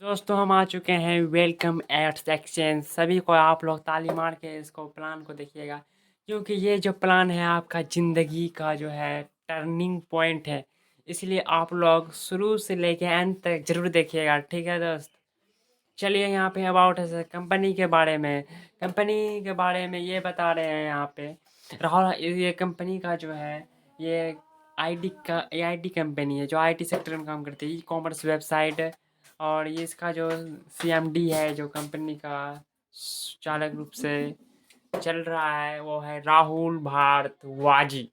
दोस्तों हम आ चुके हैं वेलकम एट्स एक्सचेंज। सभी को आप लोग ताली मार के इसको प्लान को देखिएगा, क्योंकि ये जो प्लान है आपका ज़िंदगी का जो है टर्निंग पॉइंट है। इसलिए आप लोग शुरू से लेके एंड तक ज़रूर देखिएगा, ठीक है दोस्त। चलिए यहाँ पे अबाउट कंपनी के बारे में ये बता रहे हैं यहाँ पे। राहुल, ये कंपनी का जो है ये आईटी कंपनी है जो आईटी सेक्टर में काम करती है, ई कॉमर्स वेबसाइट। और ये इसका जो सीएमडी है जो कंपनी का चालक रूप से चल रहा है वो है राहुल भारद्वाजी।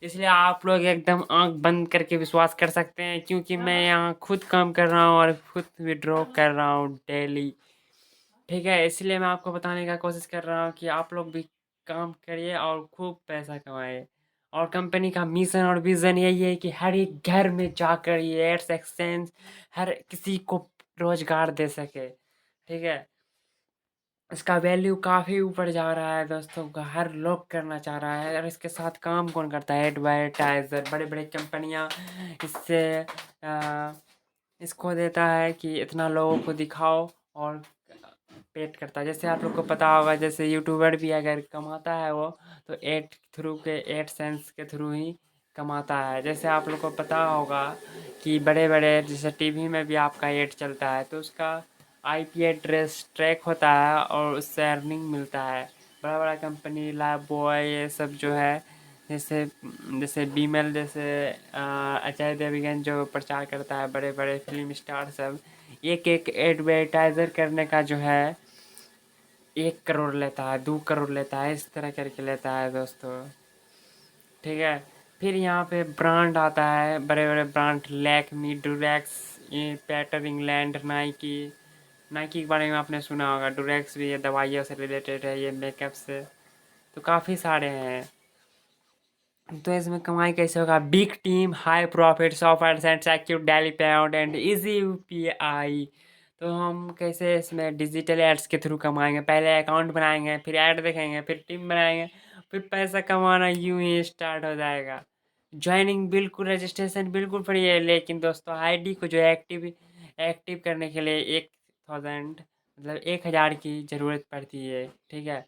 इसलिए आप लोग एकदम आंख बंद करके विश्वास कर सकते हैं, क्योंकि मैं यहाँ खुद काम कर रहा हूँ और खुद विड्रॉ कर रहा हूँ डेली। ठीक है, इसलिए मैं आपको बताने का कोशिश कर रहा हूँ कि आप लोग भी काम करिए और खूब पैसा कमाइए। और कंपनी का मिशन और विज़न यही है कि हर एक घर में जाकर ये एड्स एक्सचेंज हर किसी को रोज़गार दे सके। ठीक है, इसका वैल्यू काफ़ी ऊपर जा रहा है दोस्तों, का हर लोग करना चाह रहा है। और इसके साथ काम कौन करता है? एडवर्टाइज़र, बड़े बड़े कंपनियां इससे आ, इसको देता है कि इतना लोगों को दिखाओ और पेड करता है। जैसे आप लोग को पता होगा, जैसे यूट्यूबर भी अगर कमाता है वो तो एड थ्रू के एडसेंस के थ्रू ही कमाता है। जैसे आप लोग को पता होगा कि बड़े बड़े जैसे टीवी में भी आपका एड चलता है तो उसका आईपी एड्रेस ट्रैक होता है और उससे अर्निंग मिलता है। बड़ा बड़ा कंपनी लाइफ बॉय ये सब जो है, जैसे जैसे बीमल जैसे अजय देवगन जो प्रचार करता है, बड़े बड़े फिल्म स्टार सब एक एक एडवर्टाइज़र करने का जो है 1 करोड़ लेता है, 2 करोड़ लेता है, इस तरह करके लेता है दोस्तों। ठीक है, फिर यहाँ पे ब्रांड आता है, बड़े बड़े ब्रांड लैक्मी, डुरेक्स, ये पैटर इंग्लैंड, नाइकी। नाइकी के बारे में आपने सुना होगा, डुरेक्स भी ये दवाइयों से रिलेटेड है, ये मेकअप से। तो काफ़ी सारे हैं। तो इसमें कमाई कैसे होगा? Big team, high profit, software and secure daily पे आउट एंड इजी यूपीआई। तो हम कैसे इसमें डिजिटल एड्स के थ्रू कमाएंगे? पहले अकाउंट बनाएंगे, फिर ऐड देखेंगे, फिर टीम बनाएंगे, फिर पैसा कमाना यूं ही स्टार्ट हो जाएगा। ज्वाइनिंग बिल्कुल, रजिस्ट्रेशन बिल्कुल फ्री है, लेकिन दोस्तों आईडी को जो एक्टिव एक्टिव करने के लिए 1000 मतलब 1000 की ज़रूरत पड़ती है। ठीक है,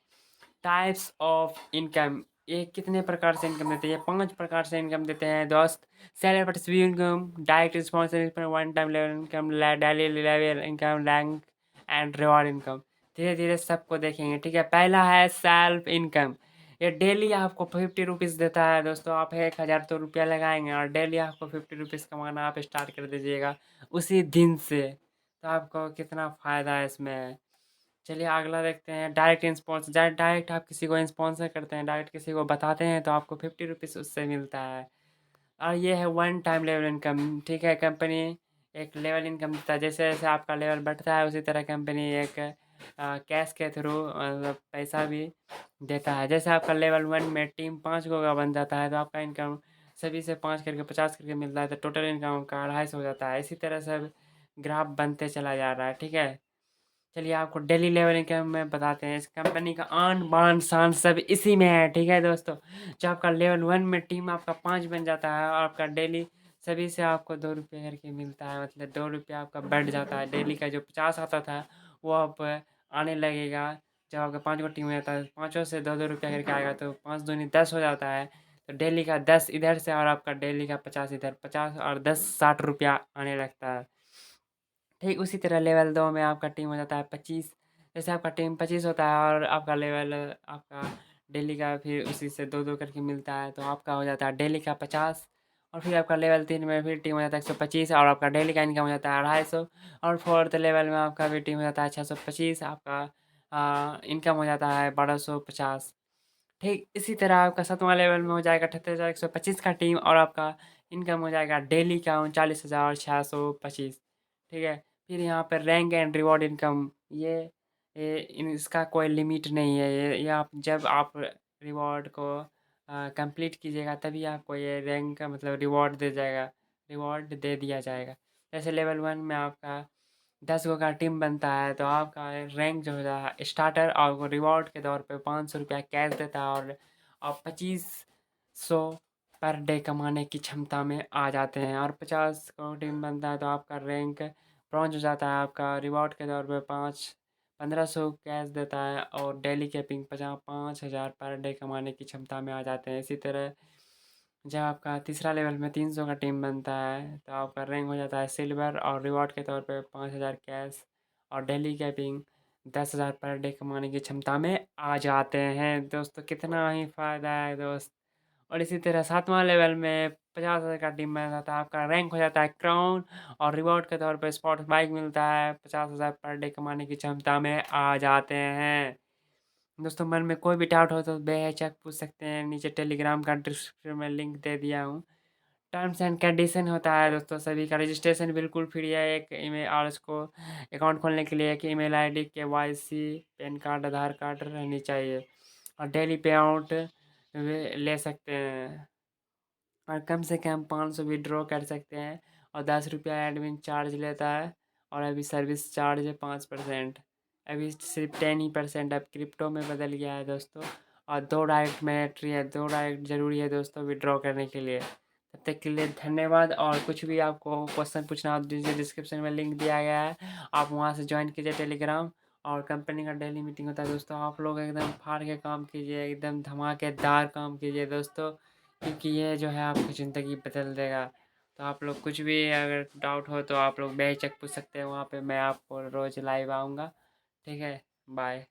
टाइप्स ऑफ इनकम, ये कितने प्रकार से इनकम देते हैं? ये 5 प्रकार से इनकम देते हैं दोस्त। Salary participation income, direct sponsor, one time level income, daily level income, rank and reward income. धीरे धीरे सबको देखेंगे। ठीक है, पहला है सेल्फ इनकम। ये डेली आपको 50 रुपीज़ देता है दोस्तों। आप 1000 तो रुपया लगाएंगे और डेली आपको 50 रुपीज़ कमाना आप स्टार्ट कर दीजिएगा उसी दिन से। तो आपको कितना फ़ायदा है इसमें। चलिए अगला देखते हैं, डायरेक्ट स्पॉन्सर। डायरेक्ट आप किसी को स्पॉन्सर करते हैं, डायरेक्ट किसी को बताते हैं तो आपको 50 रुपीज़ उससे मिलता है। और ये है वन टाइम लेवल इनकम। ठीक है, कंपनी एक लेवल इनकम देता है, जैसे जैसे आपका लेवल बढ़ता है उसी तरह कंपनी एक कैश के थ्रू मतलब पैसा भी देता है। जैसे आपका लेवल 1 में टीम 5 गो का बन जाता है तो आपका इनकम सभी से 5 करके 50 करके मिलता है, तो टोटल इनकम का 250 हो जाता है। इसी तरह से ग्राफ बनते चला जा रहा है। ठीक है, चलिए आपको डेली लेवल इनकम में बताते हैं। इस कंपनी का आन बान शान सब इसी में है। ठीक है दोस्तों, जब आपका लेवल 1 में टीम आपका 5 बन जाता है और आपका डेली सभी से आपको 2 रुपये करके मिलता है, मतलब 2 रुपया आपका बढ़ जाता है। डेली का जो 50 आता था वो अब आने लगेगा। जब आपका 5 गो टीम हो जाता है, पाँचों से 2-2 रुपया करके आएगा, तो 5 दूनी 10 हो जाता है। तो डेली का 10 इधर से और आपका डेली का 50 इधर, 50 और 10 60 रुपया आने लगता है। ठीक उसी तरह लेवल 2 में आपका टीम हो जाता है 25। जैसे आपका टीम 25 होता है और आपका लेवल आपका डेली का फिर उसी से 2-2 करके मिलता है, तो आपका हो जाता है डेली का 50। और फिर आपका लेवल 3 में फिर टीम हो जाता है 125 और आपका डेली का इनकम हो जाता है 250। और फोर्थ लेवल में आपका भी टीम हो जाता है 625, आपका इनकम हो जाता है 1250। ठीक इसी तरह आपका 7वां लेवल में हो जाएगा 78,125 का टीम और आपका इनकम हो जाएगा डेली का 39,625। ठीक है, फिर यहाँ पर रैंक एंड रिवॉर्ड इनकम, इसका कोई लिमिट नहीं है। ये आप जब आप रिवॉर्ड को कंप्लीट कीजिएगा तभी आपको ये रैंक का मतलब रिवॉर्ड दे दिया जाएगा। जैसे लेवल 1 में आपका 10 गो का टीम बनता है तो आपका रैंक जो होता है स्टार्टर, और वो रिवॉर्ड के तौर पे 500 रुपया कैश देता है और आप 2500 पर डे कमाने की क्षमता में आ जाते हैं। और 50 का टीम बनता है तो आपका रैंक ब्रॉन्ज हो जाता है आपका। रिवॉर्ड के तौर पे 1500 कैश देता है और डेली कैपिंग 5000 पर डे कमाने की क्षमता में आ जाते हैं। इसी तरह जब आपका तीसरा लेवल में 300 का टीम बनता है तो आपका रैंक हो जाता है सिल्वर और रिवॉर्ड के तौर पे 5000 कैश और डेली कैपिंग 10,000 पर डे कमाने की क्षमता में आ जाते हैं दोस्तों। कितना ही फ़ायदा है दोस्त। और इसी तरह 7वां लेवल में 50,000 का टीम बन जाता है, आपका रैंक हो जाता है क्राउन और रिवॉर्ड के तौर पे स्पॉट बाइक मिलता है। 50,000 पर डे कमाने की क्षमता में आ जाते हैं दोस्तों। मन में कोई भी डाउट हो तो बेहिचक पूछ सकते हैं, नीचे टेलीग्राम का डिस्क्रिप्शन में लिंक दे दिया हूँ। टर्म्स एंड कंडीशन होता है दोस्तों सभी का। रजिस्ट्रेशन बिल्कुल फ्री है। एक ईमेल और उसको अकाउंट खोलने के लिए एक email ID, KYC, PAN card, Aadhaar card रहनी चाहिए और डेली पे आउट वे ले सकते हैं और कम से कम 500 विड्रॉ कर सकते हैं और 10 रुपया एडमिन चार्ज लेता है और अभी सर्विस चार्ज है 5%। अभी सिर्फ 10% अब क्रिप्टो में बदल गया है दोस्तों। और 2 डायरेक्ट मैंडेटरी है, 2 डायरेक्ट ज़रूरी है दोस्तों विड्रॉ करने के लिए। तब तक के लिए धन्यवाद। और कुछ भी आपको क्वेश्चन पूछना हो दीजिए, डिस्क्रिप्शन में लिंक दिया गया है, आप वहाँ से ज्वाइन कीजिए टेलीग्राम। और कंपनी का डेली मीटिंग होता है दोस्तों। आप लोग एकदम फाड़ के काम कीजिए, एकदम धमाकेदार काम कीजिए दोस्तों, क्योंकि ये जो है आपकी ज़िंदगी बदल देगा। तो आप लोग कुछ भी अगर डाउट हो तो आप लोग बेहिचक पूछ सकते हैं, वहाँ पे मैं आपको रोज़ लाइव आऊँगा। ठीक है, बाय।